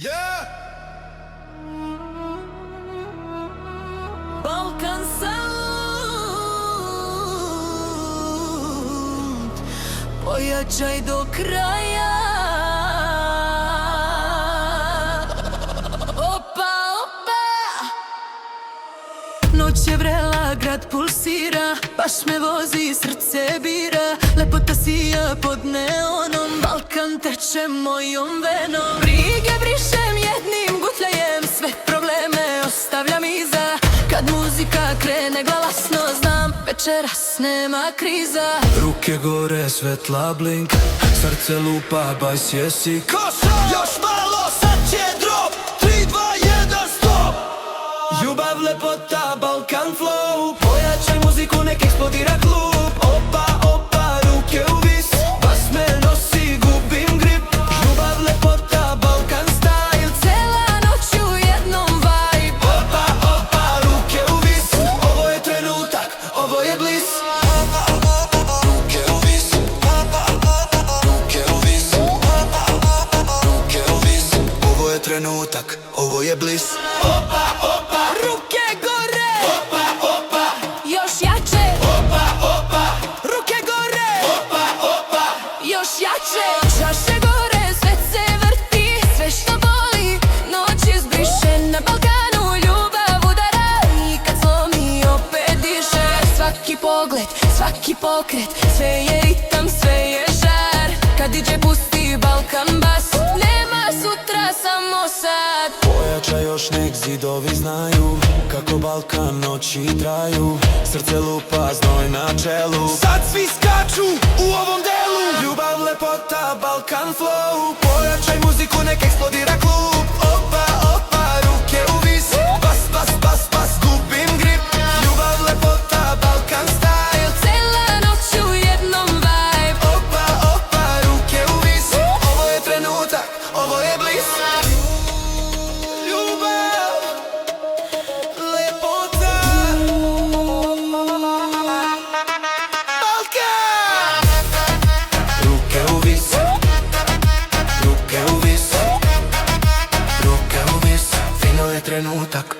Yeah! Balkan Sound, pojačaj do kraja. Opa, opa. Noć je vrela, grad pulsira, baš me vozi, srce bira. Lepota sija pod neonom, Balkan teče mojom venom. Brige brišem jednim gutljajem, sve probleme ostavljam iza. Kad muzika krene glasno, znam večeras nema kriza. Ruke gore, svetla blink, srce lupa, bajs jesi. Koša! Još malo, sad će drop! 3, 2, 1, stop! Ljubav, lepota, Balkan flow, pojačaj muziku, nek eksplodira klub. Opa, opa, ruke u vis, bas me nosi, gubim grip. Ljubav, lepota, Balkan style, cela noć u jednom vibe. Opa, opa, ruke u vis, ovo je trenutak, ovo je bliss. Ruke u vis, ruke u vis, ruke u vis. Ovo je trenutak, ovo je bliss. Opa, opa, Ruke gore, opa, opa, još jače. opa, opa, Ruke gore, opa, opa. još jače. Čaše gore, sve se vrti, sve što boli noć izbriše. Na Balkanu ljubav udara i kad zlomi opet diše. Svaki pogled, svaki pokret, sve je ritam, sve je žar. Kad DJ pusti Balkan bas, nema sutra, samo sad. Pojačaj još, nek zidovi znaju kako Balkan noći traju. Srce lupa, znoj na čelu, Sad svi skaču u ovom delu. ljubav, lepota, Balkan flow, pojačaj muziku, nek eksplodira klub. Opa, opa, ruke u vis, bas, bas, bas, bas, gubim grip. Ljubav, lepota, Balkan style, Cela noć u jednom vibe. opa, opa, ruke u vis, ovo je trenutak, ovo je bliss. Ljubav, lepota, Balkan. Ruke u vis, ruke u vis, ruke u vis, fino je trenutak,